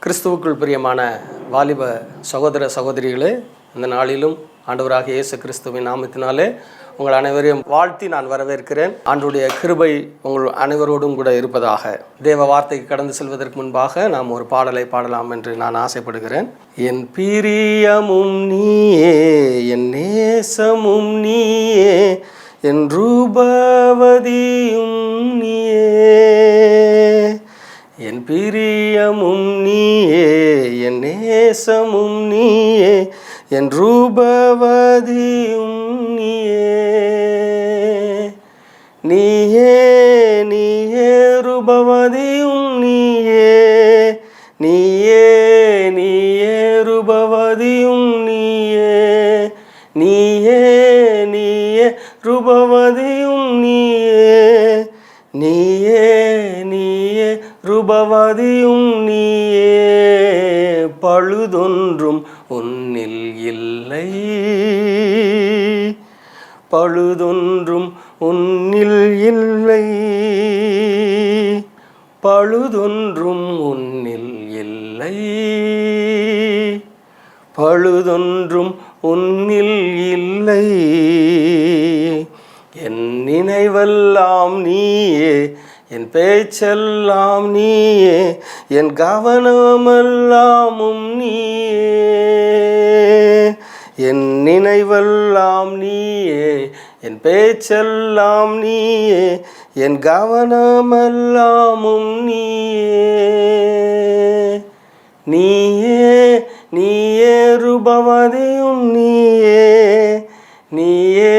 கிறிஸ்துவுக்குள் பிரியமான வாலிப சகோதர சகோதரிகளே, இந்த நாளிலும் ஆண்டவராக இயேசு கிறிஸ்துவின் நாமத்தினாலே உங்கள் அனைவரையும் வாழ்த்தி நான் வரவேற்கிறேன். ஆண்டுடைய கிருபை உங்கள் அனைவரோடும் கூட இருப்பதாக. தேவ வார்த்தைக்கு கடந்து செல்வதற்கு முன்பாக நாம் ஒரு பாடலை பாடலாம் என்று நான் ஆசைப்படுகிறேன். என் பிரியமும் நீயே, என் நேசமும் நீயே, என் ரூபவதியும் நீயே. என் பிரியமும் நீயே, என் நேசமும் நீயே, என் ரூபவதியும் நீயே. நீயே நீயே ரூபவதியும் நீயே, நீயே நீயே ரூபவதியும் நீயே, நீயே நீயே ரூபவதியும் நீயே, நீயே நீயே ரூபவதியும் நீயே. பழுதொன்றும் உன்னில் இல்லை, பழுதொன்றும் உன்னில் இல்லை, பழுதொன்றும் உன்னில் இல்லை, பழுதொன்றும் உன்னில் இல்லை. என் நினைவெல்லாம் நீயே, என் பேச்செல்லாம் நீயே, என் கவனமெல்லாமும் நீயே. என் நினைவெல்லாம் நீயே, என் பேச்செல்லாம் நீயே, என் கவனமெல்லாமும் நீயே. நீயே நீயே ரூபவதியும் நீயே, நீயே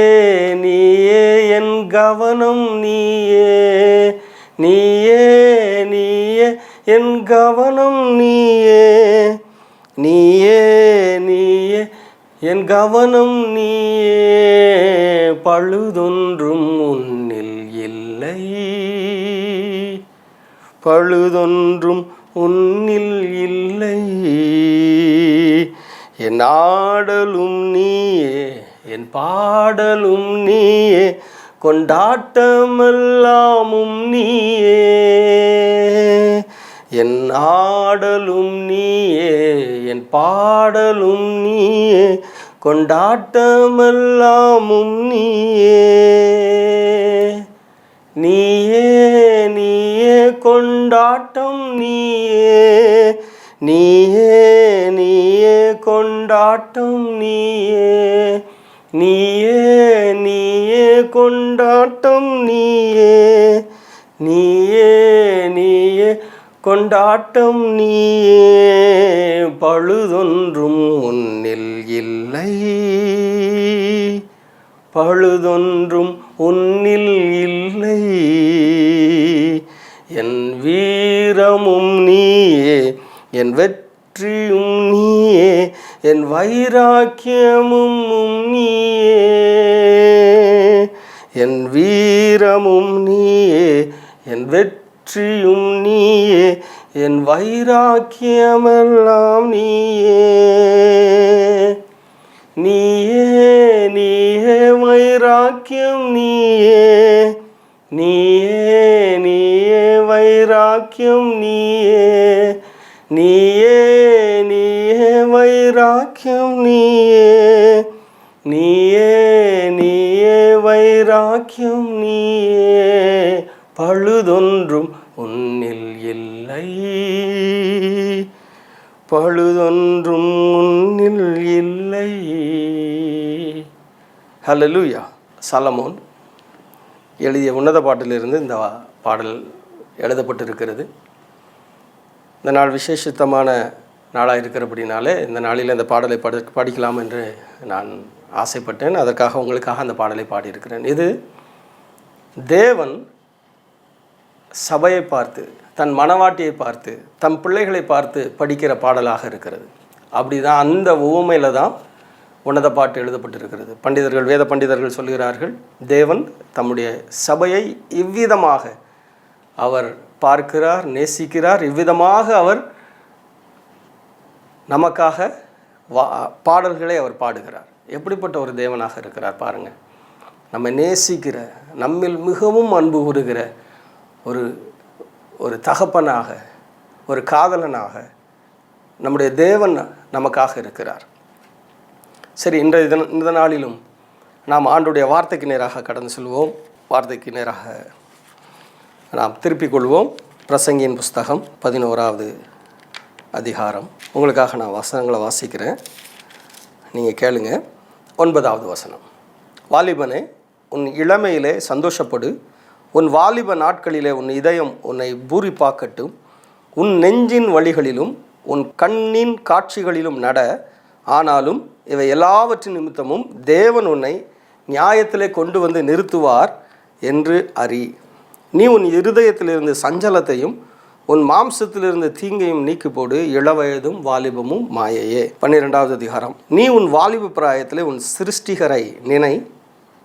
நீயே என் கவனம் நீயே, நீயே நீயே என் கவனம் நீயே, நீயே நீயே என் கவனம் நீயே. பழுதொன்றும் உன்னில் இல்லை, பழுதொன்றும் உன்னில் இல்லை. என் ஆடலும் நீயே, என் பாடலும் நீயே, கொண்டாட்டமெல்லாமும் நீயே. என் ஆடலும் நீயே, என் பாடலும் நீயே, கொண்டாட்டமெல்லாமும் நீயே. நீயே நீயே கொண்டாட்டம் நீயே, நீயே நீயே கொண்டாட்டம் நீயே, நீயே நீயே கொண்டாட்டம் நீயே, நீயே நீயே கொண்டாட்டம் நீயே. பழுதொன்றும் உன்னில் இல்லை, பழுதொன்றும் உன்னில் இல்லை. என் வீரமும் நீயே, என் வெற்றியும் நீயே, என் வைராக்கியமும் நீயே. என் வீரமும் நீயே, என் வெற்றியும் நீயே, என் வைராக்கியமெல்லாம் நீயே. நீயே நீயே வைராக்கியம் நீயே, நீயே நீயே வைராக்கியம் நீயே, நீயே நீயே வைராக்கியம் நீயே, நீயே நீயே வைராக்கியம் நீயே. பழுதொன்றும் உன்னில் இல்லை, பழுதொன்றும் உன்னில் இல்லை. ஹல்லேலூயா. சாலமோன் எழுதிய உன்னத பாட்டிலிருந்து இந்த பாடல் எழுதப்பட்டிருக்கிறது. இந்த நாள் விசேஷித்தமான நாளாக இருக்கிறபடினாலே இந்த நாளில் இந்த பாடலை படிக்கலாம் என்று நான் ஆசைப்பட்டேன். அதற்காக உங்களுக்காக அந்த பாடலை பாடியிருக்கிறேன். இது தேவன் சபையை பார்த்து, தன் மனவாட்டியை பார்த்து, தம் பிள்ளைகளை பார்த்து படிக்கிற பாடலாக இருக்கிறது. அப்படி தான் அந்த உவமையில் தான் உன்னத பாட்டு எழுதப்பட்டிருக்கிறது. பண்டிதர்கள், வேத பண்டிதர்கள் சொல்கிறார்கள், தேவன் தம்முடைய சபையை இவ்விதமாக அவர் பார்க்கிறார், நேசிக்கிறார். இவ்விதமாக அவர் நமக்காக பாடல்களை அவர் பாடுகிறார். எப்படிப்பட்ட ஒரு தேவனாக இருக்கிறார் பாருங்கள். நம்ம நேசிக்கிற, நம்மில் மிகவும் அன்பு கூறுகிற ஒரு தகப்பனாக, ஒரு காதலனாக, நம்முடைய தேவன் நமக்காக இருக்கிறார். சரி, இந்த நாளிலும் நாம் ஆண்டுடைய வார்த்தைக்கு நேராக கடந்து செல்வோம். வார்த்தைக்கு நேராக நாம் திருப்பிக் கொள்வோம். பிரசங்கியின் புஸ்தகம் 11வது அதிகாரம். உங்களுக்காக நான் வசனங்களை வாசிக்கிறேன், நீங்கள் கேளுங்க. 9வது வசனம். வாலிபனே, உன் இளமையிலே சந்தோஷப்படு, உன் வாலிப நாட்களிலே உன் இதயம் உன்னை பூரிப்பாக்கட்டும். உன் நெஞ்சின் வழிகளிலும் உன் கண்ணின் காட்சிகளிலும் நட. ஆனாலும் இவை எல்லாவற்றின் நிமித்தமும் தேவன் உன்னை நியாயத்திலே கொண்டு வந்து நிறுத்துவார் என்று அறி. நீ உன் இருதயத்திலிருந்து சஞ்சலத்தையும் உன் மாம்சத்திலிருந்து தீங்கையும் நீக்கி போடு. இளவயதும் வாலிபமும் மாயையே. 12வது அதிகாரம். நீ உன் வாலிப பிராயத்திலே உன் சிருஷ்டிகரை நினை.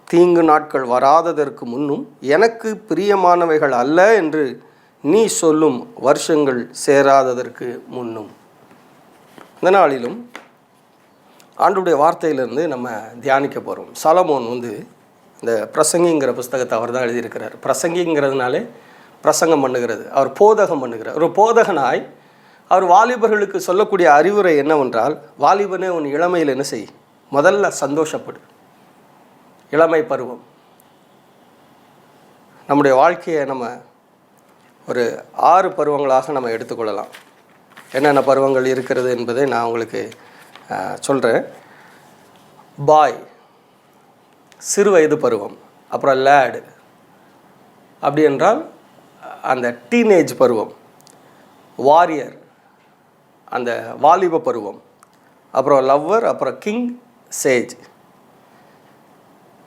தீங்கு நாட்கள் வராததற்கு முன்னும் எனக்கு பிரியமானவைகள் அல்ல என்று நீ சொல்லும் வருஷங்கள் சேராததற்கு முன்னும். இந்த நாளிலும் ஆண்டுடைய வார்த்தையிலிருந்து நம்ம தியானிக்க போகிறோம். சாலமோன் இந்த பிரசங்கிங்கிற புஸ்தகத்தை அவர் தான் எழுதியிருக்கிறார். பிரசங்கிங்கிறதுனாலே பிரசங்கம் பண்ணுகிறது, அவர் போதகம் பண்ணுகிறார். ஒரு போதகனாய் அவர் வாலிபர்களுக்கு சொல்லக்கூடிய அறிவுரை என்னவென்றால், வாலிபனே, உன் இளமையில் என்ன செய்? முதல்ல சந்தோஷப்படு. இளமை பருவம். நம்முடைய வாழ்க்கையை நம்ம ஒரு 6 பருவங்களாக நம்ம எடுத்துக்கொள்ளலாம். என்னென்ன பருவங்கள் இருக்கிறது என்பதை நான் உங்களுக்கு சொல்கிறேன். பாய், சிறு வயது பருவம். அப்புறம் லேடு, அப்படி என்றால் அந்த டீனேஜ் பருவம். வாரியர், அந்த வாலிப பருவம். அப்புறம் லவ்வர், அப்புறம் கிங், சேஜ்.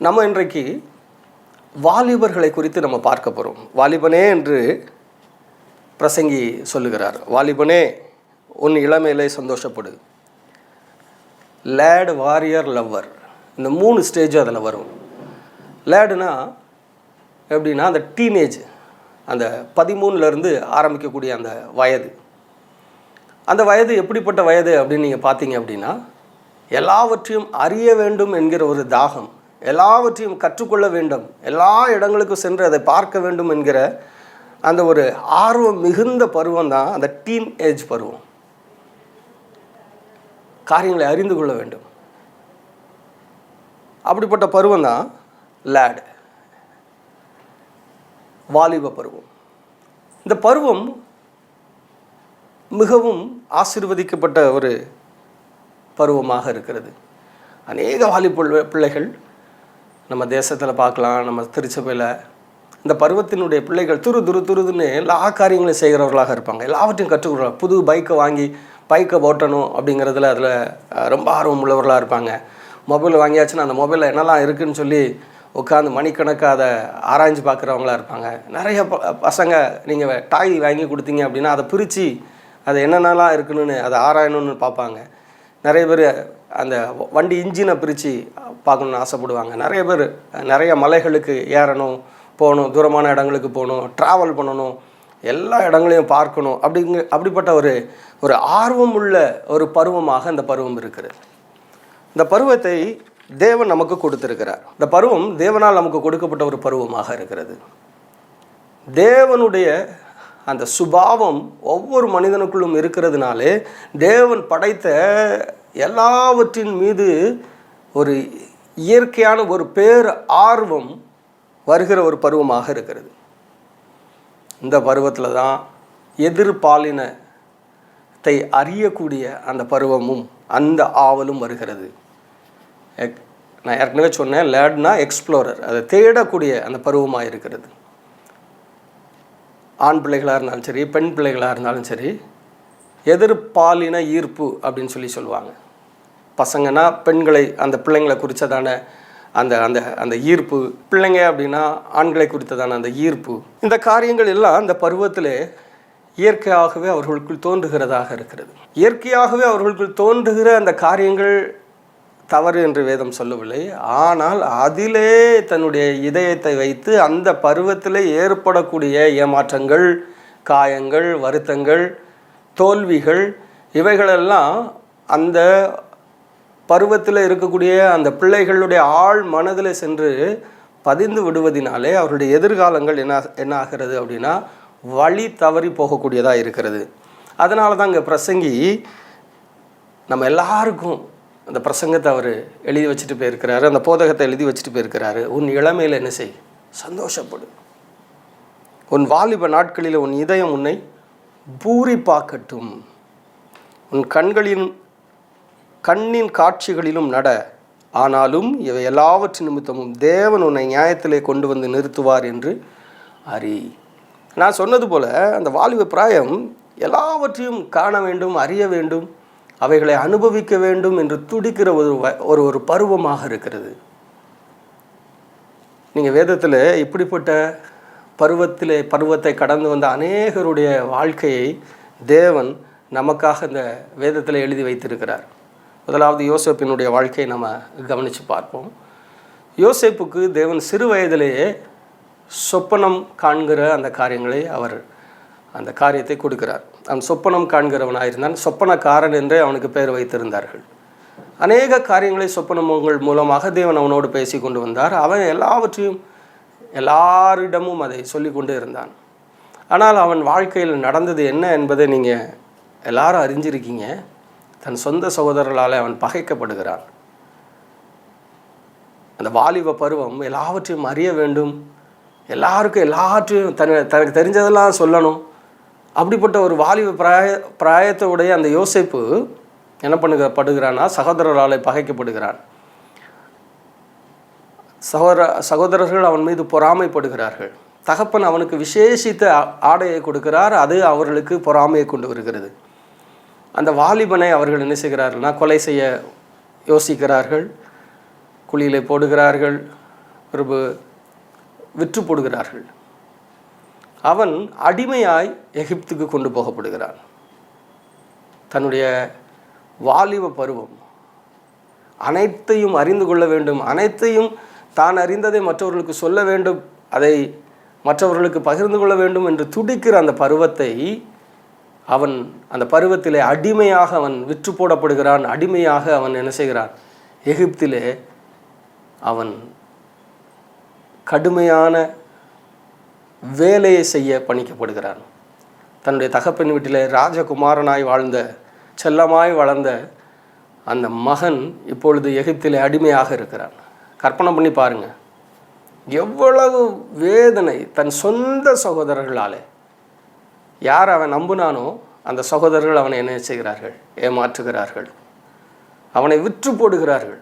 நம்ம இன்றைக்கு வாலிபர்களை குறித்து நம்ம பார்க்க போகிறோம். வாலிபனே என்று பிரசங்கி சொல்லுகிறார். வாலிபனே, உன் இளமையிலே சந்தோஷப்படு. லேடு, வாரியர், லவ்வர், இந்த 3 ஸ்டேஜும் அதில் வரும். லேடுனா எப்படின்னா அந்த டீனேஜ், அந்த 13லேருந்து ஆரம்பிக்கக்கூடிய அந்த வயது. அந்த வயது எப்படிப்பட்ட வயது அப்படின்னு நீங்கள் பார்த்தீங்க அப்படின்னா, எல்லாவற்றையும் அறிய வேண்டும் என்கிற ஒரு தாகம், எல்லாவற்றையும் கற்றுக்கொள்ள வேண்டும், எல்லா இடங்களுக்கும் சென்று அதை பார்க்க வேண்டும் என்கிற அந்த ஒரு ஆர்வம் மிகுந்த பருவம் தான் அந்த டீன் ஏஜ் பருவம். காரியங்களை அறிந்து கொள்ள வேண்டும், அப்படிப்பட்ட பருவம் தான் லேடு, வாலிப பருவம். இந்த பருவம் மிகவும் ஆசீர்வதிக்கப்பட்ட ஒரு பருவமாக இருக்கிறது. அநேக வாலிப பிள்ளைகள் நம்ம தேசத்தில் பார்க்கலாம். நம்ம திருச்சபையில் இந்த பருவத்தினுடைய பிள்ளைகள் துருதுன்னு எல்லா காரியங்களையும் செய்கிறவர்களாக இருப்பாங்க. எல்லாவற்றையும் கற்றுக்கொள்வாங்க. புது பைக்கை ஓட்டணும் அப்படிங்கிறதுல அதில் ரொம்ப ஆர்வம் உள்ளவர்களாக இருப்பாங்க. மொபைல் வாங்கியாச்சுன்னா அந்த மொபைலில் என்னெல்லாம் இருக்குதுன்னு சொல்லி உட்காந்து மணிக்கணக்காக அதை ஆராய்ஞ்சு பார்க்குறவங்களாக இருப்பாங்க. நிறைய பசங்க நீங்கள் டாய் வாங்கி கொடுத்தீங்க அப்படின்னா அதை பிரித்து அது என்னென்னலாம் இருக்குன்னு அதை ஆராயணும்னு பார்ப்பாங்க. நிறைய பேர் அந்த வண்டி இன்ஜினை பிரித்து பார்க்கணுன்னு ஆசைப்படுவாங்க. நிறைய பேர் நிறைய மலைகளுக்கு ஏறணும், போகணும், தூரமான இடங்களுக்கு போகணும், ட்ராவல் பண்ணணும், எல்லா இடங்களையும் பார்க்கணும். அப்படிப்பட்ட ஒரு ஆர்வம் உள்ள ஒரு பருவமாக இந்த பருவம் இருக்கிறது. இந்த பருவத்தை தேவன் நமக்கு கொடுத்திருக்கிறார். இந்த பருவம் தேவனால் நமக்கு கொடுக்கப்பட்ட ஒரு பருவமாக இருக்கிறது. தேவனுடைய அந்த சுபாவம் ஒவ்வொரு மனிதனுக்குள்ளும் இருக்கிறதுனாலே தேவன் படைத்த எல்லாவற்றின் மீது ஒரு இயற்கையான ஒரு பேர் ஆர்வம் வருகிற ஒரு பருவமாக இருக்கிறது. இந்த பருவத்தில் தான் எதிர்பாலினத்தை அறியக்கூடிய அந்த பருவமும் அந்த ஆவலும் வருகிறது. நான் ஏற்கனவே சொன்னேன், லேட்னா எக்ஸ்ப்ளோரர், அதை தேடக்கூடிய அந்த பருவமாக இருக்கிறது. ஆண் பிள்ளைகளாக இருந்தாலும் சரி, பெண் பிள்ளைகளாக இருந்தாலும் சரி, எதிர்பாலின ஈர்ப்பு அப்படின்னு சொல்லுவாங்க. பசங்கன்னா பெண்களை, அந்த பிள்ளைங்களை குறித்ததான அந்த அந்த அந்த ஈர்ப்பு, பிள்ளைங்க அப்படின்னா ஆண்களை குறித்ததான அந்த ஈர்ப்பு, இந்த காரியங்கள் எல்லாம் அந்த பருவத்தில் இயற்கையாகவே அவர்களுக்குள் தோன்றுகிறதாக இருக்கிறது. இயற்கையாகவே அவர்களுக்குள் தோன்றுகிற அந்த காரியங்கள் தவறு என்று வேதம் சொல்லவில்லை. ஆனால் அதிலே தன்னுடைய இதயத்தை வைத்து அந்த பருவத்தில் ஏற்படக்கூடிய ஏமாற்றங்கள், காயங்கள், வருத்தங்கள், தோல்விகள், இவைகளெல்லாம் அந்த பருவத்தில் இருக்கக்கூடிய அந்த பிள்ளைகளுடைய ஆழ் மனதில் சென்று பதிந்து விடுவதினாலே அவருடைய எதிர்காலங்கள் என்ன ஆகிறது அப்படின்னா வழி தவறி போகக்கூடியதாக இருக்கிறது. அதனால தான் இங்கே பிரசங்கி நம்ம எல்லாருக்கும் அந்த பிரசங்கத்தை அவர் எழுதி வச்சுட்டு போயிருக்கிறாரு, அந்த போதகத்தை எழுதி வச்சுட்டு போயிருக்கிறாரு. உன் இளமையில் என்ன செய்? சந்தோஷப்படு. உன் வாலிப நாட்களில் உன் இதயம் உன்னை பூரிப்பாக்கட்டும். உன் கண்ணின் காட்சிகளிலும் நட. ஆனாலும் இவை எல்லாவற்றின் நிமித்தமும் தேவன் உன்னை நியாயத்திலே கொண்டு வந்து நிறுத்துவார் என்று அறி. நான் சொன்னது போல் அந்த வாலிப பிராயம் எல்லாவற்றையும் காண வேண்டும், அறிய வேண்டும், அவைகளை அனுபவிக்க வேண்டும் என்று துடிக்கிற ஒரு பருவமாக இருக்கிறது. நீங்கள் வேதத்தில் இப்படிப்பட்ட பருவத்தை கடந்து வந்த அநேகருடைய வாழ்க்கையை தேவன் நமக்காக இந்த வேதத்தில் எழுதி வைத்திருக்கிறார். முதலாவது யோசேப்பினுடைய வாழ்க்கையை நம்ம கவனித்து பார்ப்போம். யோசேப்புக்கு தேவன் சிறு வயதிலேயே சொப்பனம் காண்கிற அந்த காரியங்களை அந்த காரியத்தை கொடுக்கிறார். அவன் சொப்பனம் காண்கிறவனாக இருந்தான். சொப்பனக்காரன் என்றே அவனுக்கு பெயர் வைத்திருந்தார்கள். அநேக காரியங்களை சொப்பனங்கள் மூலமாக தேவன் அவனோடு பேசி கொண்டு வந்தார். அவன் எல்லாவற்றையும் எல்லாரிடமும் அதை சொல்லி கொண்டு இருந்தான். ஆனால் அவன் வாழ்க்கையில் நடந்தது என்ன என்பதை நீங்கள் எல்லாரும் அறிஞ்சிருக்கீங்க. தன் சொந்த சகோதரர்களால் அவன் பகைக்கப்படுகிறான். அந்த வாலிப பருவம் எல்லாவற்றையும் அறிய வேண்டும், எல்லாருக்கும் எல்லாவற்றையும் தனக்கு தெரிஞ்சதெல்லாம் சொல்லணும். அப்படிப்பட்ட ஒரு வாலிப பிராயத்தோடைய அந்த யோசேப்பு என்ன படுகிறான்னா சகோதரரால் பகைக்கப்படுகிறான். சகோதரர்கள் அவன் மீது பொறாமைப்படுகிறார்கள். தகப்பன் அவனுக்கு விசேஷித்த ஆடையை கொடுக்கிறார். அது அவர்களுக்கு பொறாமையை கொண்டு வருகிறது. அந்த வாலிபனை அவர்கள் என்ன செய்கிறார்கள்னா கொலை செய்ய யோசிக்கிறார்கள், குழியிலே போடுகிறார்கள், பிறகு விற்று போடுகிறார்கள். அவன் அடிமையாய் எகிப்துக்கு கொண்டு போகப்படுகிறான். தன்னுடைய வாலிப பருவம் அனைத்தையும் அறிந்து கொள்ள வேண்டும், அனைத்தையும் தான் அறிந்ததை மற்றவர்களுக்கு சொல்ல வேண்டும், அதை மற்றவர்களுக்கு பகிர்ந்து கொள்ள வேண்டும் என்று துடிக்கிற அந்த பருவத்தை அவன் அந்த பருவத்திலே அடிமையாக அவன் விற்று போடப்படுகிறான். அடிமையாக அவன் என்ன செய்கிறான்? எகிப்திலே அவன் கடுமையான வேலையை செய்ய பணிக்கப்படுகிறான். தன்னுடைய தகப்பன் வீட்டிலே ராஜகுமாரனாய் வாழ்ந்த, செல்லமாய் வளர்ந்த அந்த மகன் இப்பொழுது எகிப்திலே அடிமையாக இருக்கிறான். கற்பனை பண்ணி பாருங்க, எவ்வளவு வேதனை. தன் சொந்த சகோதரர்களாலே, யார் அவன் நம்பினானோ அந்த சகோதரர்கள் அவனை என்ன செய்கிறார்கள்? ஏமாற்றுகிறார்கள், அவனை விற்று போடுகிறார்கள்.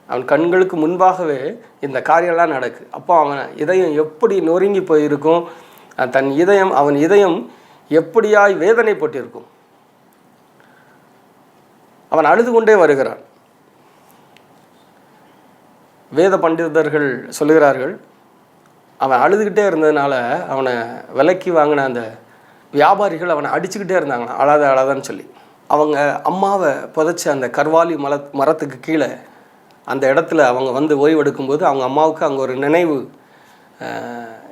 அவன் கண்களுக்கு முன்பாகவே இந்த காரியம்லாம் நடக்கு. அப்போ அவன் இதயம் எப்படி நொறுங்கி போயிருக்கும், அவன் இதயம் எப்படியாய் வேதனைப்பட்டிருக்கும். அவன் அழுது கொண்டே வருகிறான். வேத பண்டிதர்கள் சொல்லுகிறார்கள், அவன் அழுதுகிட்டே இருந்ததுனால அவனை விலைக்கு வாங்கின அந்த வியாபாரிகள் அவனை அடிச்சுக்கிட்டே இருந்தாங்களாம், அழாதான்னு சொல்லி. அவங்க அம்மாவை புதைச்ச அந்த கர்வாலி மரத்துக்கு கீழே அந்த இடத்துல அவங்க வந்து ஓய்வெடுக்கும்போது அவங்க அம்மாவுக்கு அங்கே ஒரு நினைவு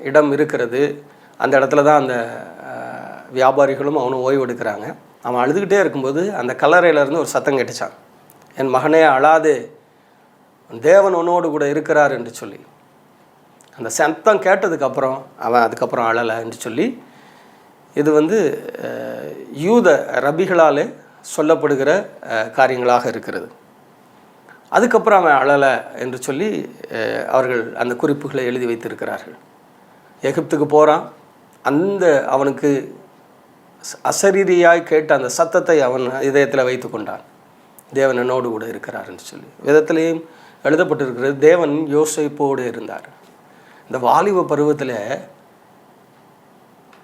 இடம் இருக்கிறது. அந்த இடத்துல தான் அந்த வியாபாரிகளும் அவனும் ஓய்வெடுக்கிறாங்க. அவன் அழுதுகிட்டே இருக்கும்போது அந்த கல்லறையிலேருந்து ஒரு சத்தம் கேட்டுச்சான், என் மகனே அழாதே, தேவன் உன்னோடு கூட இருக்கிறார் என்று சொல்லி. அந்த சத்தம் கேட்டதுக்கப்புறம் அவன் அதுக்கப்புறம் அழலை என்று சொல்லி, இது யூத ரபிகளாலே சொல்லப்படுகிற காரியங்களாக இருக்கிறது. அதுக்கப்புறம் அவன் அழலை என்று சொல்லி அவர்கள் அந்த குறிப்புகளை எழுதி வைத்திருக்கிறார்கள். எகிப்துக்கு போகிறான். அந்த அவனுக்கு அசரீரியாய் கேட்ட அந்த சத்தத்தை அவன் இதயத்தில் வைத்து கொண்டான், தேவன் என்னோடு கூட இருக்கிறார் என்று சொல்லி. வேதத்திலேயும் எழுதப்பட்டிருக்கிறது, தேவன் யோசேப்போடு இருந்தார். இந்த வாலிப பருவத்தில்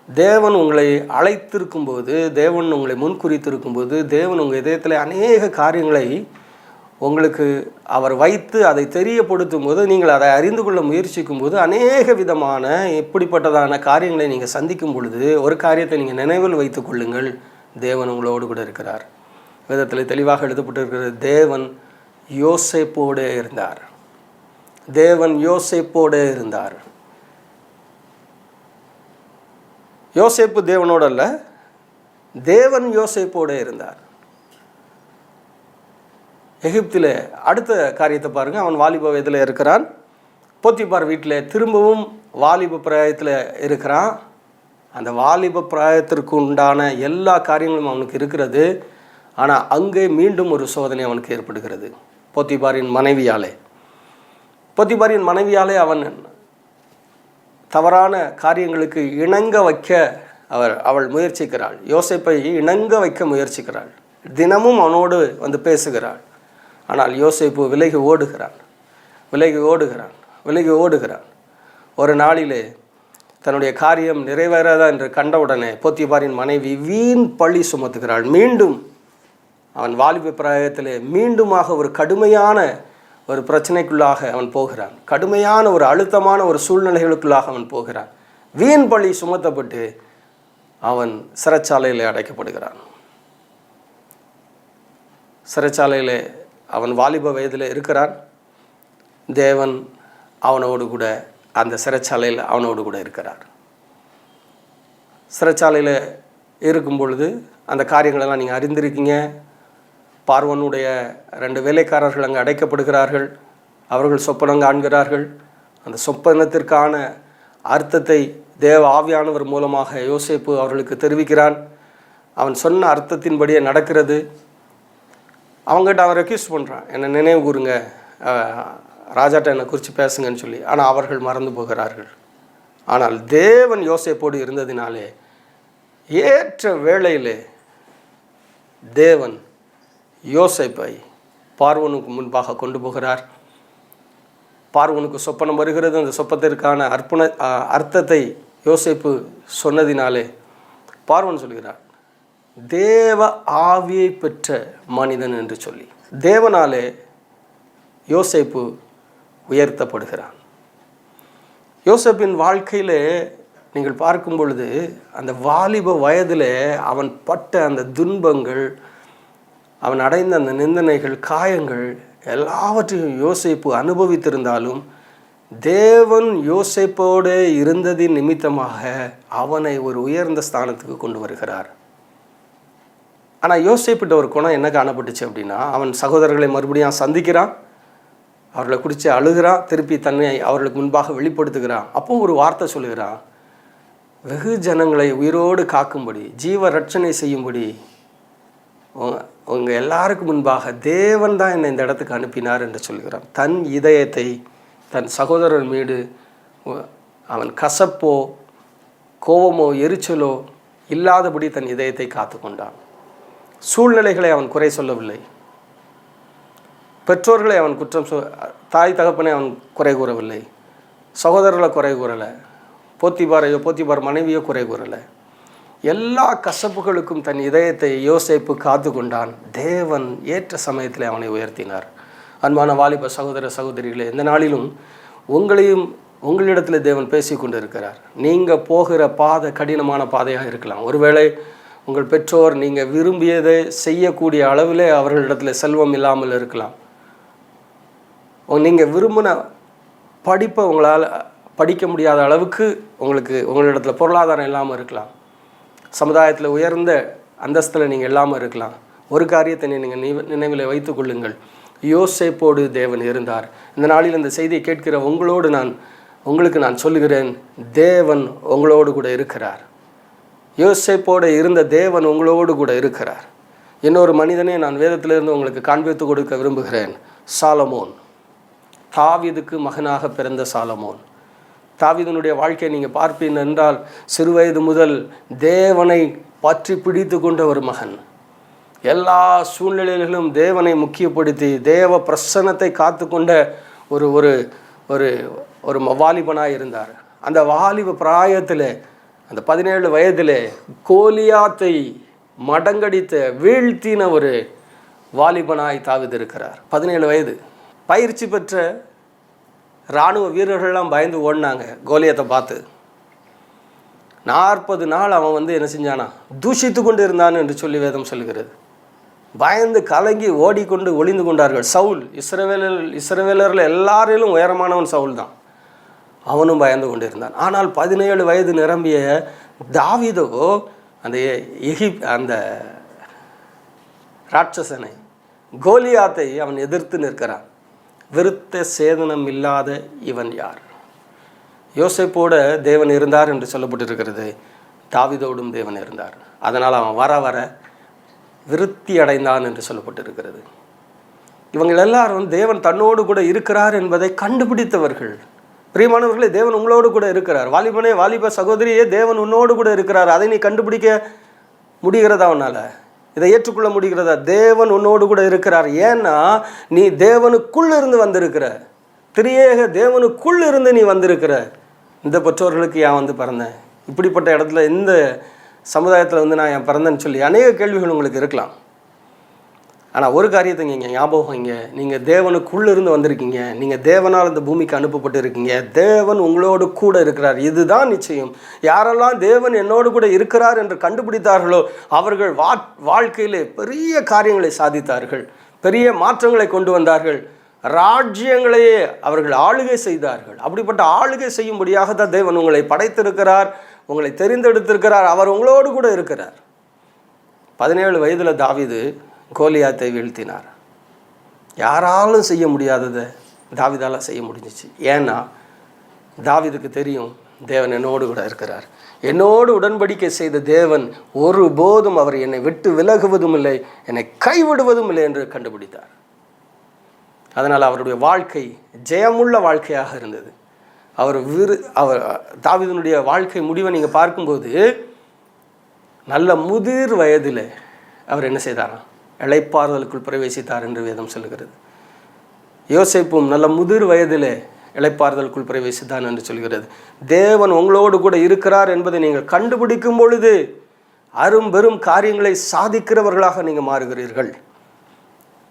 தேவன் உங்களை அழைத்திருக்கும்போது, தேவன் உங்களை முன்குறித்திருக்கும்போது, தேவன் உங்கள் இதயத்தில் அநேக காரியங்களை உங்களுக்கு அவர் வைத்து அதை தெரியப்படுத்தும் போது, நீங்கள் அதை அறிந்து கொள்ள முயற்சிக்கும் போது, அநேக விதமான இப்படிப்பட்டதான காரியங்களை நீங்கள் சந்திக்கும் பொழுது ஒரு காரியத்தை நீங்கள் நினைவில் வைத்து கொள்ளுங்கள், தேவன் உங்களோடு கூட இருக்கிறார். வேதத்தில் தெளிவாக எழுதப்பட்டிருக்கிறது, தேவன் யோசேப்போடே இருந்தார். தேவன் யோசேப்போடே இருந்தார். யோசேப்பு தேவனோடு அல்ல, தேவன் யோசேப்போடே இருந்தார். எகிப்தில் அடுத்த காரியத்தை பாருங்கள். அவன் வாலிப வயதில் இருக்கிறான். போத்திபார் வீட்டில் திரும்பவும் வாலிப பிராயத்தில் இருக்கிறான். அந்த வாலிப பிராயத்திற்கு உண்டான எல்லா காரியங்களும் அவனுக்கு இருக்கிறது. ஆனால் அங்கே மீண்டும் ஒரு சோதனை அவனுக்கு ஏற்படுகிறது. போத்திபாரின் மனைவியாலே அவன் தவறான காரியங்களுக்கு இணங்க வைக்க அவள் முயற்சிக்கிறாள். யோசேப்பை இணங்க வைக்க முயற்சிக்கிறாள். தினமும் அவனோடு வந்து பேசுகிறாள். ஆனால் யோசேப்பு விலகி ஓடுகிறான். ஒரு நாளிலே தன்னுடைய காரியம் நிறைவேறாதா என்று கண்டவுடனே போத்திபாரின் மனைவி வீண் பழி சுமத்துகிறாள். மீண்டும் அவன் வாலிப பிராயத்திலே மீண்டுமாக ஒரு கடுமையான ஒரு பிரச்சனைக்குள்ளாக அவன் போகிறான். கடுமையான ஒரு அழுத்தமான ஒரு சூழ்நிலைகளுக்குள்ளாக அவன் போகிறான். வீண் பழி சுமத்தப்பட்டு அவன் சிறைச்சாலையில் அடைக்கப்படுகிறான். சிறைச்சாலையில் அவன் வாலிப வயதில் இருக்கிறான். தேவன் அவனோடு கூட அந்த சிறைச்சாலையில் அவனோடு கூட இருக்கிறார். சிறைச்சாலையில் இருக்கும் பொழுது அந்த காரியங்களெல்லாம் நீங்கள் அறிந்திருக்கீங்க. பார்வோனுடைய 2 வேலைக்காரர்கள் அங்கே அடைக்கப்படுகிறார்கள். அவர்கள் சொப்பனம் காண்கிறார்கள். அந்த சொப்பனத்திற்கான அர்த்தத்தை தேவ ஆவியானவர் மூலமாக யோசேப்பு அவர்களுக்கு தெரிவிக்கிறான். அவன் சொன்ன அர்த்தத்தின்படியே நடக்கிறது. அவங்ககிட்ட அவன் ரெக்யூஸ்ட் பண்ணுறான், என்னை நினைவு கூறுங்க, ராஜாட்ட என்னை குறித்து பேசுங்கன்னு சொல்லி. ஆனால் அவர்கள் மறந்து போகிறார்கள். ஆனால் தேவன் யோசேப்போடு இருந்ததினாலே ஏற்ற வேளையிலே தேவன் யோசேப்பை பார்வோனுக்கு முன்பாக கொண்டு போகிறார். பார்வோனுக்கு சொப்பனம் வருகிறது. அந்த சொப்பத்திற்கான அர்த்தத்தை யோசேப்பு சொன்னதினாலே பார்வோன் சொல்கிறார், தேவ ஆவியை பெற்ற மனிதன் என்று சொல்லி தேவனாலே யோசேப்பு உயர்த்தப்படுகிறான். யோசேப்பின் வாழ்க்கையிலே நீங்கள் பார்க்கும் பொழுது அந்த வாலிப வயதில் அவன் பட்ட அந்த துன்பங்கள், அவன் அடைந்த அந்த நிந்தனைகள், காயங்கள் எல்லாவற்றையும் யோசேப்பு அனுபவித்திருந்தாலும் தேவன் யோசேப்போடு இருந்ததின் நிமித்தமாக அவனை ஒரு உயர்ந்த ஸ்தானத்துக்கு கொண்டு வருகிறார். ஆனால் யோசேப்பிட்ட ஒரு குணம் என்ன காணப்பட்டுச்சு அப்படின்னா, அவன் சகோதரர்களை மறுபடியும் சந்திக்கிறான், அவர்களை குறித்து அழுகிறான், திருப்பி தன்னை அவர்களுக்கு முன்பாக வெளிப்படுத்துகிறான். அப்போ ஒரு வார்த்தை சொல்லுகிறான், வெகு ஜனங்களை உயிரோடு காக்கும்படி, ஜீவ ரட்சணை செய்யும்படி உங்கள் எல்லாருக்கும் முன்பாக தேவன் தான் என்னை இந்த இடத்துக்கு அனுப்பினார் என்று சொல்கிறான். தன் இதயத்தை தன் சகோதரர் மீது அவன் கசப்போ கோபமோ எரிச்சலோ இல்லாதபடி தன் இதயத்தை காத்து கொண்டான். சூழ்நிலைகளை அவன் குறை சொல்லவில்லை. பெற்றோர்களை அவன் தாய் தகப்பனை அவன் குறை கூறவில்லை. சகோதரர்களை குறை கூறலை. போத்திபார் மனைவியோ குறை கூறலை. எல்லா கசப்புகளுக்கும் தன் இதயத்தை யோசேப்பு காத்து கொண்டான். தேவன் ஏற்ற சமயத்தில் அவனை உயர்த்தினார். அன்பான வாலிப சகோதர சகோதரிகளே, இந்த நாளிலும் உங்களிடத்தில் தேவன் பேசி கொண்டு இருக்கிறார். நீங்கள் போகிற பாதை கடினமான பாதையாக இருக்கலாம். ஒருவேளை உங்கள் பெற்றோர் நீங்கள் விரும்பியதை செய்யக்கூடிய அளவில் அவர்களிடத்தில் செல்வம் இல்லாமல் இருக்கலாம். நீங்கள் விரும்பின படிப்பை உங்களால் படிக்க முடியாத அளவுக்கு உங்களிடத்தில் பொருளாதாரம் இல்லாமல் இருக்கலாம். சமுதாயத்தில் உயர்ந்த அந்தஸ்தில் நீங்கள் இல்லாமல் இருக்கலாம். ஒரு காரியத்தை நீங்கள் நினைவில் வைத்து கொள்ளுங்கள், யோசேப்போடு தேவன் இருந்தார். இந்த நாளில் இந்த செய்தியை கேட்கிற உங்களுக்கு நான் சொல்லுகிறேன், தேவன் உங்களோடு கூட இருக்கிறார். யோசேப்போடு இருந்த தேவன் உங்களோடு கூட இருக்கிறார். இன்னொரு மனிதனை நான் வேதத்திலிருந்து உங்களுக்கு காண்பித்து கொடுக்க விரும்புகிறேன். சாலமோன், தாவீதுக்கு மகனாக பிறந்த சாலமோன். தாவீதினுடைய வாழ்க்கையை நீங்கள் பார்ப்பீங்க என்றால், சிறுவயது முதல் தேவனை பற்றி பிடித்து கொண்ட ஒரு மகன். எல்லா சூழ்நிலைகளிலும் தேவனை முக்கியப்படுத்தி தேவ பிரசன்னத்தை காத்து கொண்ட ஒரு ஒரு ஒரு ஒரு வாலிபனாக இருந்தார். அந்த வாலிப பிராயத்தில், அந்த 17 வயதில் கோலியாத்தை மடங்கடித்த வீழ்த்தின ஒரு வாலிபனாய் தாவீது இருக்கிறார். 17 வயது. பயிற்சி பெற்ற இராணுவ வீரர்கள்லாம் பயந்து ஓடினாங்க கோலியாத்தை பார்த்து. 40 நாள் அவன் என்ன செஞ்சானா, தூஷித்து கொண்டு இருந்தான் என்று சொல்லி வேதம் சொல்லுகிறது. பயந்து கலங்கி ஓடிக்கொண்டு ஒளிந்து கொண்டார்கள். சவுல், இஸ்ரவேலரில் எல்லாரிலும் உயரமானவன் சவுல் தான். அவனும் பயந்து கொண்டு இருந்தான். ஆனால் 17 வயது நிரம்பிய தாவீதோ அந்த ராட்சசனை, கோலியாத்தை அவன் எதிர்த்து நிற்கிறான். விருத்த சேதனம் இல்லாத இவன் யார்? யோசேப்போட தேவன் இருந்தார் என்று சொல்லப்பட்டிருக்கிறது. தாவீதோடும் தேவன் இருந்தார். அதனால் அவன் வர விருத்தி அடைந்தான் என்று சொல்லப்பட்டிருக்கிறது. இவங்கள் எல்லாரும் தேவன் தன்னோடு கூட இருக்கிறார் என்பதை கண்டுபிடித்தவர்கள். பிரியமானவர்களே, தேவன் உங்களோடு கூட இருக்கிறார். வாலிபனே, வாலிப சகோதரியே, தேவன் உன்னோடு கூட இருக்கிறார். அதை நீ கண்டுபிடிக்க முடிகிறதா? உன்னால் இதை ஏற்றுக்கொள்ள முடிகிறதா? தேவன் உன்னோடு கூட இருக்கிறார். ஏன்னா நீ தேவனுக்குள் இருந்து வந்திருக்கிற, திரியேக தேவனுக்குள் இருந்து நீ வந்திருக்கிற. இந்த பெற்றோர்களுக்கு ஏன் பிறந்தேன், இப்படிப்பட்ட இடத்துல இந்த சமுதாயத்தில் நான் ஏன் பிறந்தேன்னு சொல்லி அநேக கேள்விகள் உங்களுக்கு இருக்கலாம். ஆனால் ஒரு காரியத்தை இங்கே ஞாபகம், இங்கே நீங்கள் தேவனுக்குள்ளே இருந்து வந்திருக்கீங்க. நீங்கள் தேவனால் இந்த பூமிக்கு அனுப்பப்பட்டு இருக்கீங்க. தேவன் உங்களோடு கூட இருக்கிறார். இதுதான் நிச்சயம். யாரெல்லாம் தேவன் என்னோடு கூட இருக்கிறார் என்று கண்டுபிடித்தார்களோ அவர்கள் வாழ்க்கையிலே பெரிய காரியங்களை சாதித்தார்கள், பெரிய மாற்றங்களை கொண்டு வந்தார்கள், ராஜ்யங்களையே அவர்கள் ஆளுகை செய்தார்கள். அப்படிப்பட்ட ஆளுகை செய்யும்படியாக தான் தேவன் உங்களை படைத்திருக்கிறார், உங்களை தெரிந்தெடுத்திருக்கிறார். அவர் உங்களோடு கூட இருக்கிறார். 17 வயதில் தாவீது கோலியாத்தை வீழ்த்தினார். யாராலும் செய்ய முடியாததை தாவீதால செய்ய முடிஞ்சிச்சு. ஏன்னா தாவீதுக்கு தெரியும், தேவன் என்னோடு கூட இருக்கிறார். என்னோடு உடன்படிக்கை செய்த தேவன் ஒருபோதும் அவர் என்னை விட்டு விலகுவதும் இல்லை, என்னை கைவிடுவதும் இல்லை என்று கண்டுபிடித்தார். அதனால் அவருடைய வாழ்க்கை ஜெயமுள்ள வாழ்க்கையாக இருந்தது. அவர் தாவீதுனுடைய வாழ்க்கை முடிவை நீங்கள் பார்க்கும்போது நல்ல முதிர் வயதில் அவர் என்ன செய்தாராம், இளைப்பாறுதலுக்குள் பிரவேசித்தார் என்று வேதம் சொல்லுகிறது. யோசேப்பும் நல்ல முதிர் வயதிலே இளைப்பாறுதலுக்குள் பிரவேசித்தான் என்று சொல்கிறது. தேவன் உங்களோடு கூட இருக்கிறார் என்பதை நீங்கள் கண்டுபிடிக்கும் பொழுது அரும்பெரும் காரியங்களை சாதிக்கிறவர்களாக நீங்கள் மாறுகிறீர்கள்.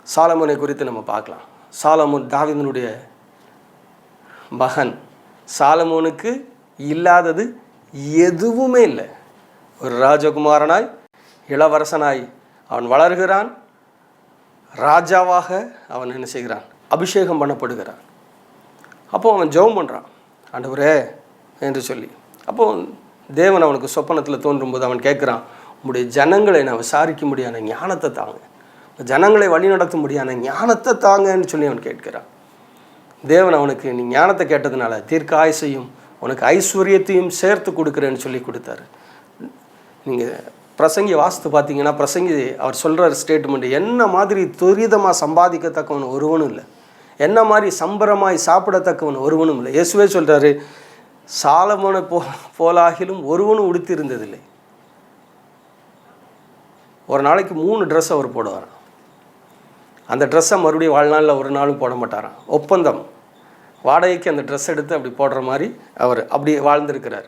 சாலமோனை குறித்து நம்ம பார்க்கலாம். சாலமோன் தாவீதினுடைய மகன். சாலமோனுக்கு இல்லாதது எதுவுமே இல்லை. ஒரு ராஜகுமாரனாய் இளவரசனாய் அவன் வளர்கிறான். ராஜாவாக அவன் என்ன செய்கிறான், அபிஷேகம் பண்ணப்படுகிறான். அப்போது அவன் ஜெபம் பண்ணுறான், ஆண்டவரே என்று சொல்லி. அப்போது தேவன் அவனுக்கு சொப்பனத்தில் தோன்றும்போது அவன் கேட்குறான், உங்களுடைய ஜனங்களை நான் விசாரிக்க முடியாத ஞானத்தை தாங்க, ஜனங்களை வழி நடத்த முடியாத ஞானத்தை தாங்கன்னு சொல்லி அவன் கேட்கிறான். தேவன் அவனுக்கு நீ ஞானத்தை கேட்டதுனால தீர்க்காயுசையும் உனக்கு ஐஸ்வர்யத்தையும் சேர்த்து கொடுக்குறேன்னு சொல்லி கொடுத்தாரு. நீங்கள் பிரசங்கி வாஸ்து பார்த்தீங்கன்னா, பிரசங்கி அவர் சொல்கிற ஸ்டேட்மெண்ட், என்ன மாதிரி துரிதமாக சம்பாதிக்கத்தக்கவன் ஒருவனும் இல்லை, என்ன மாதிரி சம்பரமாய் சாப்பிடத்தக்கவன் ஒருவனும் இல்லை. இயேசுவே சொல்கிறாரு, சாலமோனை போலாகிலும் ஒருவனும் உடுத்திருந்ததில்லை. ஒரு நாளைக்கு 3 ட்ரெஸ் அவர் போடுவார். அந்த ட்ரெஸ்ஸை மறுபடியும் வாழ்நாளில் ஒரு நாளும் போட மாட்டாராம். ஒப்பந்தம், வாடகைக்கு அந்த ட்ரெஸ் எடுத்து அப்படி போடுற மாதிரி அவர் அப்படி வாழ்ந்திருக்கிறார்,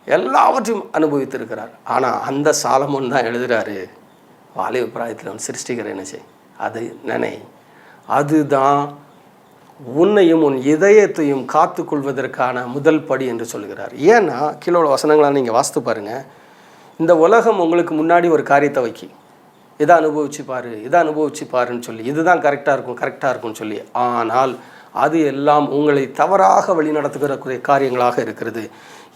எல்லாவற்றையும் அனுபவித்திருக்கிறார். ஆனால் அந்த சாலமோன் தான் எழுதுகிறாரு, வாலிப பிராயத்தில் அவன் சிருஷ்டிக்கிற என்ன செய், அதை நினை, அதுதான் உன்னையும் உன் இதயத்தையும் காத்து கொள்வதற்கான முதல் படி என்று சொல்கிறார். ஏன்னா கீழோட வசனங்களாக நீங்கள் வாசித்து பாருங்கள். இந்த உலகம் உங்களுக்கு முன்னாடி ஒரு காரியத்தை வைக்கி, இதை அனுபவிச்சு பாரு, இதை அனுபவிச்சு பாருன்னு சொல்லி, இதுதான் கரெக்டாக இருக்கும்னு சொல்லி. ஆனால் அது எல்லாம் உங்களை தவறாக வழி நடத்துகிற காரியங்களாக இருக்கிறது.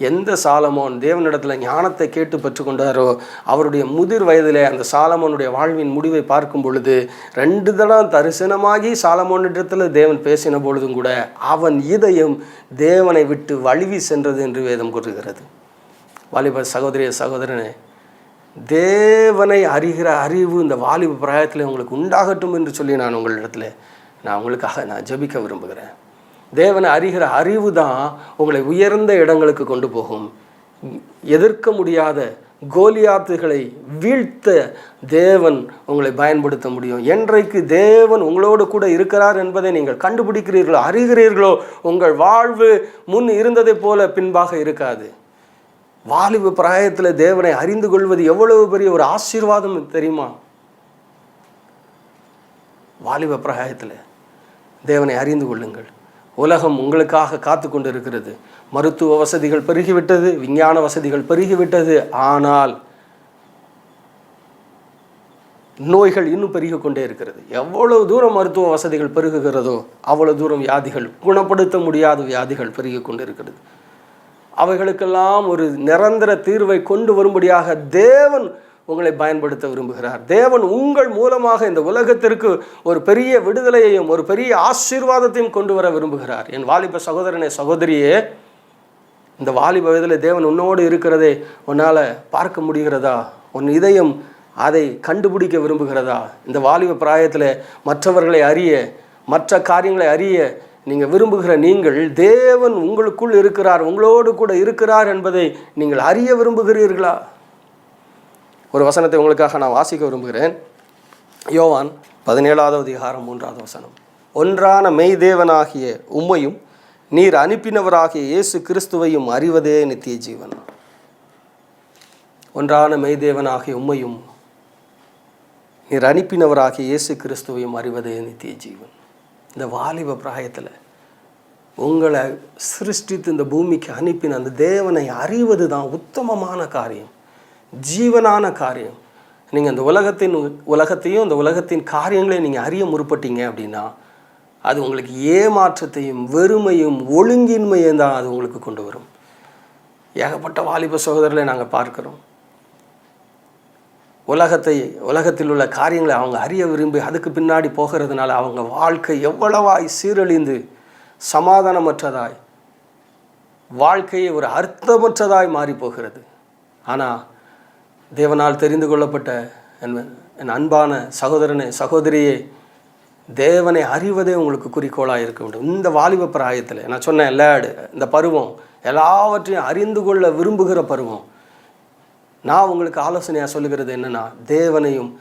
எந்த சாலமோன் தேவனிடத்தில் ஞானத்தை கேட்டு பெற்றுக்கொண்டாரோ அவருடைய முதிர் வயதிலே அந்த சாலமோனுடைய வாழ்வின் முடிவை பார்க்கும் பொழுது 2 தடம் தரிசனமாகி சாலமோனிடத்தில் தேவன் பேசின பொழுதும் கூட அவன் இதயம் தேவனை விட்டு வழுவி சென்றது என்று வேதம் கூறுகிறது. வாலிப சகோதரனே, தேவனை அறிகிற அறிவு இந்த வாலிப பிராயத்தில் உங்களுக்கு உண்டாகட்டும் என்று சொல்லி நான் உங்களுக்காக ஜெபிக்க விரும்புகிறேன். தேவனை அறிகிற அறிவு தான் உங்களை உயர்ந்த இடங்களுக்கு கொண்டு போகும். எதிர்க்க முடியாத கோலியாத்துகளை வீழ்த்த தேவன் உங்களை பயன்படுத்த முடியும். என்றைக்கு தேவன் உங்களோடு கூட இருக்கிறார் என்பதை நீங்கள் கண்டுபிடிக்கிறீர்களோ, அறிகிறீர்களோ, உங்கள் வாழ்வு முன் இருந்ததை போல பின்பாக இருக்காது. வாலிப பிராயத்தில் தேவனை அறிந்து கொள்வது எவ்வளவு பெரிய ஒரு ஆசீர்வாதம் தெரியுமா? வாலிப பிராயத்தில் தேவனை அறிந்து கொள்ளுங்கள். உலகம் உங்களுக்காக காத்து கொண்டு இருக்கிறது. மருத்துவ வசதிகள் பெருகிவிட்டது, விஞ்ஞான வசதிகள் பெருகிவிட்டது. ஆனால் நோய்கள் இன்னும் பெருகி கொண்டே இருக்கிறது. எவ்வளவு தூரம் மருத்துவ வசதிகள் பெருகுகிறதோ அவ்வளவு தூரம் வியாதிகள், குணப்படுத்த முடியாத வியாதிகள் பெருகி கொண்டு இருக்கிறது. அவைகளுக்கெல்லாம் ஒரு நிரந்தர தீர்வை கொண்டு வரும்படியாக தேவன் உங்களை பயன்படுத்த விரும்புகிறார். தேவன் உங்கள் மூலமாக இந்த உலகத்திற்கு ஒரு பெரிய விடுதலையையும் ஒரு பெரிய ஆசீர்வாதத்தையும் கொண்டு வர விரும்புகிறார். என் வாலிப சகோதரனே, சகோதரியே, இந்த வாலிப வயதில் தேவன் உன்னோடு இருக்கிறதை உன்னால் பார்க்க முடிகிறதா? உன் இதயம் அதை கண்டுபிடிக்க விரும்புகிறதா? இந்த வாலிப பிராயத்தில் மற்றவர்களை அறிய, மற்ற காரியங்களை அறிய நீங்கள் விரும்புகிற நீங்கள், தேவன் உங்களுக்குள் இருக்கிறார், உங்களோடு கூட இருக்கிறார் என்பதை நீங்கள் அறிய விரும்புகிறீர்களா? ஒரு வசனத்தை உங்களுக்காக நான் வாசிக்க விரும்புகிறேன். யோவான் 17:3 ஒன்றான மெய்தேவனாகிய உம்மையும் நீர் அனுப்பினவராகிய இயேசு கிறிஸ்துவையும் அறிவதே நித்திய ஜீவன். ஒன்றான மெய்தேவனாகிய உம்மையும் நீர் அனுப்பினவராகிய இயேசு கிறிஸ்துவையும் அறிவதே நித்திய ஜீவன். இந்த வாலிப பிராயத்தில் உங்களை சிருஷ்டித்து இந்த பூமிக்கு அனுப்பின அந்த தேவனை அறிவது தான் உத்தமமான காரியம், ஜீவனான காரியம். நீங்கள் அந்த உலகத்தையும் அந்த உலகத்தின் காரியங்களையும் நீங்கள் அறிய முற்பட்டீங்க அப்படின்னா அது உங்களுக்கு ஏமாற்றத்தையும் வெறுமையும் ஒழுங்கின்மையும் தான் அது உங்களுக்கு கொண்டு வரும். ஏகப்பட்ட வாலிப சகோதரர்களை நாங்கள் பார்க்குறோம். உலகத்தில் உள்ள காரியங்களை அவங்க அறிய விரும்பி அதுக்கு பின்னாடி போகிறதுனால அவங்க வாழ்க்கை எவ்வளவாய் சீரழிந்து சமாதானமற்றதாய், வாழ்க்கையை ஒரு அர்த்தமற்றதாய் மாறி போகிறது. ஆனால் தேவனால் தெரிந்து கொள்ளப்பட்ட என் அன்பான சகோதரனே, சகோதரியே, தேவனை அறிவதே உங்களுக்கு குறிக்கோளாக இருக்க வேண்டும். இந்த வாலிப பிராயத்தில் நான் சொன்னேன், இந்த பருவம் எல்லாவற்றையும் அறிந்து கொள்ள விரும்புகிற பருவம். நான் உங்களுக்கு ஆலோசனையாக சொல்லுகிறது என்னென்னா, தேவனையும்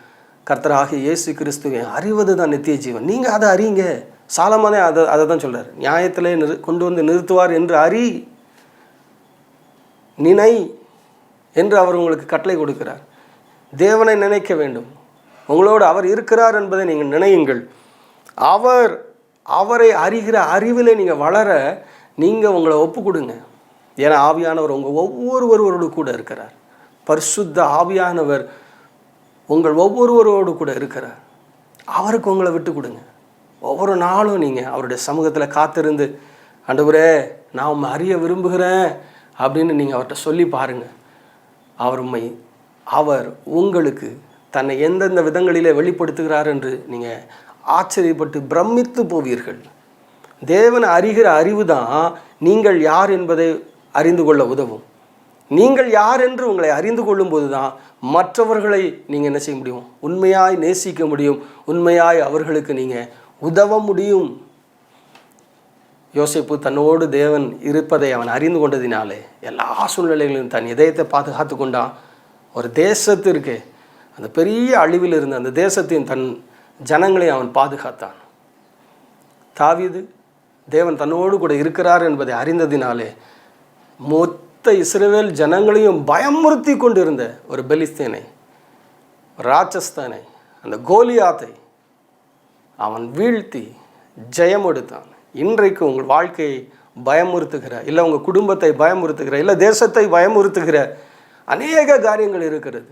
கர்த்தராகிய இயேசு கிறிஸ்துவையும் அறிவது தான் நித்திய ஜீவன். நீங்கள் அதை அறியுங்க. சாலமோனே அதை தான் சொல்கிறார், நியாயத்திலே கொண்டு வந்து நிறுத்துவார் என்று அறி, நினை என்று அவர் உங்களுக்கு கட்டளை கொடுக்கிறார். தேவனை நினைக்க வேண்டும். உங்களோடு அவர் இருக்கிறார் என்பதை நீங்கள் நினையுங்கள். அவரை அறிகிற அறிவிலே நீங்கள் வளர நீங்கள் உங்களை ஒப்பு கொடுங்க. ஏன்னா ஆவியானவர் உங்கள் ஒவ்வொருவரோடு கூட இருக்கிறார். பரிசுத்த ஆவியானவர் உங்கள் ஒவ்வொருவரோடு கூட இருக்கிறார். அவருக்கு உங்களை விட்டு கொடுங்க. ஒவ்வொரு நாளும் நீங்கள் அவருடைய சமூகத்தில் காத்திருந்து, ஆண்டவரே நான் உம்மை அறிய விரும்புகிறேன் அப்படின்னு நீங்கள் அவர்கிட்ட சொல்லி பாருங்கள். அவர் உங்களுக்கு தன்னை எந்தெந்த விதங்களிலே வெளிப்படுத்துகிறார் என்று நீங்கள் ஆச்சரியப்பட்டு பிரமித்து போவீர்கள். தேவனை அறிகிற அறிவு தான் நீங்கள் யார் என்பதை அறிந்து கொள்ள உதவும். நீங்கள் யார் என்று உங்களை அறிந்து கொள்ளும்போது தான் மற்றவர்களை நீங்கள் என்ன செய்ய முடியும்? உண்மையாய் நேசிக்க முடியும். உண்மையாய் அவர்களுக்கு நீங்கள் உதவ முடியும். யோசேப்பு தன்னோடு தேவன் இருப்பதை அவன் அறிந்து கொண்டதினாலே எல்லா சூழ்நிலைகளிலும் தன் இதயத்தை பாதுகாத்து கொண்டான். ஒரு தேசத்திற்கு அந்த பெரிய அழிவில் இருந்த அந்த தேசத்தின் தன் ஜனங்களை அவன் பாதுகாத்தான். தாவீது தேவன் தன்னோடு கூட இருக்கிறார் என்பதை அறிந்ததினாலே மொத்த இஸ்ரவேல் ஜனங்களையும் பயமுறுத்தி கொண்டிருந்த ஒரு பெலிஸ்தீனை, ராட்சஸ்தானை, அந்த கோலியாத்தை அவன் வீழ்த்தி ஜெயம் எடுத்தான். இன்றைக்கு உங்கள் வாழ்க்கையை பயமுறுத்துகிற, இல்லை உங்கள் குடும்பத்தை பயமுறுத்துகிற, இல்லை தேசத்தை பயமுறுத்துகிற அநேக காரியங்கள் இருக்கிறது.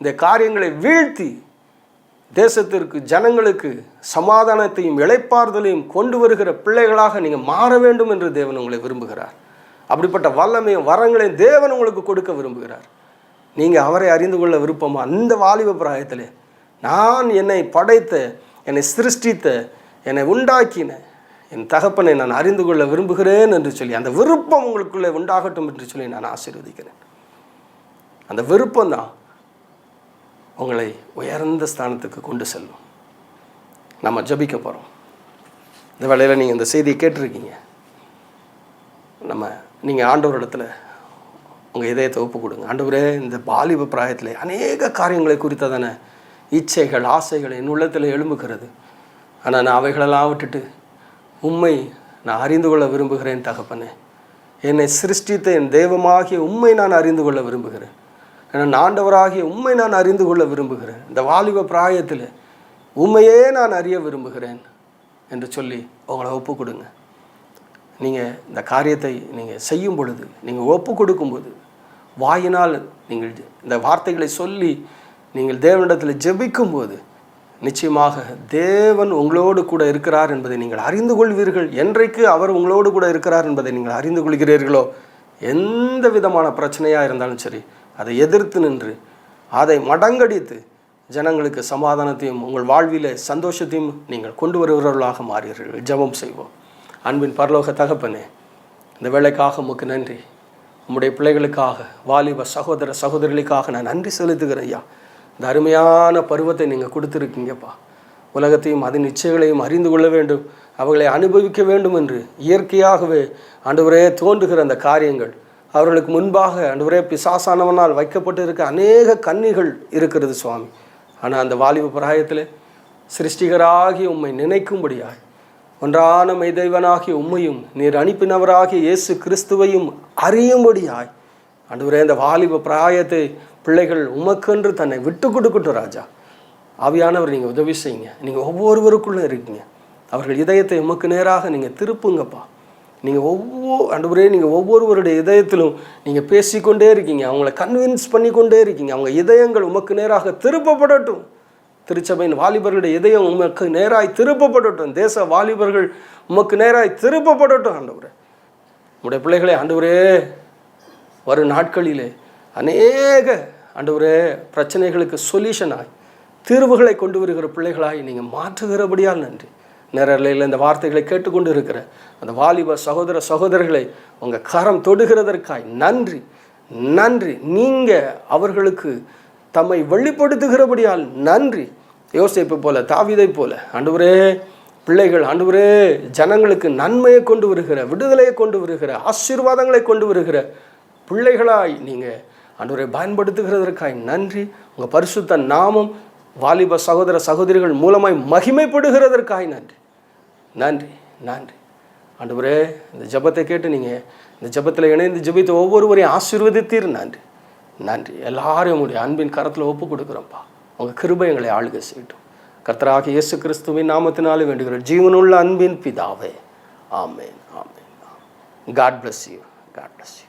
இந்த காரியங்களை வீழ்த்தி தேசத்திற்கு, ஜனங்களுக்கு சமாதானத்தையும் இளைப்பாறுதலையும் கொண்டு வருகிற பிள்ளைகளாக நீங்கள் மாற வேண்டும் என்று தேவன் உங்களை விரும்புகிறார். அப்படிப்பட்ட வல்லமையும் வரங்களையும் தேவன் உங்களுக்கு கொடுக்க விரும்புகிறார். நீங்கள் அவரை அறிந்து கொள்ள விருப்பமா? அந்த வாலிப பிராயத்தில் நான் என்னை படைத்த, என்னை சிருஷ்டித்த, என்னை உண்டாக்கின என் தகப்பனை நான் அறிந்து கொள்ள விரும்புகிறேன் என்று சொல்லி அந்த விருப்பம் உங்களுக்குள்ளே உண்டாகட்டும் என்று சொல்லி நான் ஆசீர்வதிக்கிறேன். அந்த விருப்பம்தான் உங்களை உயர்ந்த ஸ்தானத்துக்கு கொண்டு செல்லும். நம்ம ஜபிக்க போகிறோம். இந்த வேளையில் நீங்கள் இந்த செய்தியை கேட்டிருக்கீங்க. நீங்கள் ஆண்டவரிடத்தில் உங்கள் இதயத்தை ஒப்பு கொடுங்க. ஆண்டவரே, இந்த வாலிப பிராயத்தில் அநேக காரியங்களை குறித்ததான இச்சைகள், ஆசைகள் என் உள்ளத்தில் எழும்புகிறது. ஆனால் நான் அவைகளெல்லாம் விட்டுட்டு உம்மை நான் அறிந்து கொள்ள விரும்புகிறேன். தகப்பனே, என்னை சிருஷ்டித்த என் தெய்வமாகிய உம்மை நான் அறிந்து கொள்ள விரும்புகிறேன். என் ஆண்டவராகிய உம்மை நான் அறிந்து கொள்ள விரும்புகிறேன். இந்த வாலிப பிராயத்தில் உம்மையே நான் அறிய விரும்புகிறேன் என்று சொல்லி உங்களை ஒப்பு கொடுங்க. நீங்கள் இந்த காரியத்தை நீங்கள் செய்யும் பொழுது, நீங்கள் ஒப்பு கொடுக்கும்போது, வாயினால் நீங்கள் இந்த வார்த்தைகளை சொல்லி நீங்கள் தேவனிடத்தில் ஜெபிக்கும்போது நிச்சயமாக தேவன் உங்களோடு கூட இருக்கிறார் என்பதை நீங்கள் அறிந்து கொள்வீர்கள். என்றைக்கு அவர் உங்களோடு கூட இருக்கிறார் என்பதை நீங்கள் அறிந்து கொள்கிறீர்களோ, எந்த விதமான பிரச்சனையாக இருந்தாலும் சரி, அதை எதிர்த்து நின்று அதை மடங்கடித்து ஜனங்களுக்கு சமாதானத்தையும் உங்கள் வாழ்விலே சந்தோஷத்தையும் நீங்கள் கொண்டு வருகிறவர்களாக மாறீர்கள். ஜெபம் செய்வோம். அன்பின் பரலோக தகப்பனே, இந்த வேலைக்காக உமக்கு நன்றி. உம்முடைய பிள்ளைகளுக்காக, வாலிப சகோதர சகோதரிகளுக்காக நான் நன்றி செலுத்துகிறேன் ஐயா. இந்த அருமையான பருவத்தை நீங்கள் கொடுத்துருக்கீங்கப்பா. உலகத்தையும் அதன் இச்சைகளையும் அறிந்து கொள்ள வேண்டும், அவர்களை அனுபவிக்க வேண்டும் என்று இயற்கையாகவே ஆண்டவரே தோன்றுகிற அந்த காரியங்கள் அவர்களுக்கு முன்பாக ஆண்டவரே பிசாசானவனால் வைக்கப்பட்டு இருக்க அநேக கன்னிகள் இருக்கிறது சுவாமி. ஆனால் அந்த வாலிப பிராயத்தில் சிருஷ்டிகராகி உம்மை நினைக்கும்படியாய், ஒன்றான மெய்தேவனாகிய உம்மையும் நீர் அனுப்பினவராகிய இயேசு கிறிஸ்துவையும் அறியும்படியாய் ஆண்டவரே அந்த வாலிப பிராயத்தை பிள்ளைகள் உமக்கென்று தன்னை விட்டு கொடுக்கட்டும் ராஜா. ஆவியானவர் நீங்கள் உதவி செய்யுங்க. நீங்கள் ஒவ்வொருவருக்குள்ளே இருக்கீங்க. அவர்கள் இதயத்தை உமக்கு நேராக நீங்கள் திருப்புங்கப்பா. நீங்கள் ஆண்டவரே நீங்கள் ஒவ்வொருவருடைய இதயத்திலும் நீங்கள் பேசிக்கொண்டே இருக்கீங்க, அவங்கள கன்வின்ஸ் பண்ணிக்கொண்டே இருக்கீங்க. அவங்க இதயங்கள் உமக்கு நேராக திருப்பப்படட்டும். திருச்சபையின் வாலிபர்களுடைய இதயம் உமக்கு நேராய் திருப்பப்படட்டும். தேச வாலிபர்கள் உமக்கு நேராய் திருப்பப்படட்டும். ஆண்டவரே உங்களுடைய பிள்ளைகளை ஆண்டவரே வரும் நாட்களிலே அநேக ஆண்டவரே பிரச்சனைகளுக்கு சொல்யூஷனாய் தீர்வுகளை கொண்டு வருகிற பிள்ளைகளாய் நீங்கள் மாற்றுகிறபடியால் நன்றி. நேரலையில் இந்த வார்த்தைகளை கேட்டுக்கொண்டு இருக்கிற அந்த வாலிப சகோதர சகோதரர்களை உங்கள் கரம் தொடுகிறதற்காய் நன்றி நன்றி. நீங்கள் அவர்களுக்கு தம்மை வெளிப்படுத்துகிறபடியால் நன்றி. யோசேப்பு போல, தாவீதை போல ஆண்டவரே பிள்ளைகள் ஆண்டவரே ஜனங்களுக்கு நன்மையை கொண்டு வருகிற, விடுதலையை கொண்டு வருகிற, ஆசீர்வாதங்களை கொண்டு வருகிற பிள்ளைகளாய் நீங்கள் ஆண்டவரை பயன்படுத்துகிறதற்காய் நன்றி. உங்கள் பரிசுத்த நாமம் வாலிப சகோதர சகோதரிகள் மூலமாய் மகிமைப்படுகிறதற்காய் நன்றி நன்றி நன்றி. ஆண்டவரே இந்த ஜெபத்தை கேட்டு நீங்கள் இந்த ஜெபத்தில் இணைந்து ஜெபித்து ஒவ்வொருவரையும் ஆசீர்வதித்தீர். நன்றி நன்றி. எல்லாரையும் உடைய அன்பின் கரத்தில் ஒப்பு கொடுக்குறோம்ப்பா. உங்கள் கிருபை எங்களை ஆளுகை செய்யட்டும். கர்த்தராகிய இயேசு கிறிஸ்துவின் நாமத்தினாலே வேண்டுகிற ஜீவனுள்ள அன்பின் பிதாவே. ஆமென் ஆமென். God bless you. God bless you.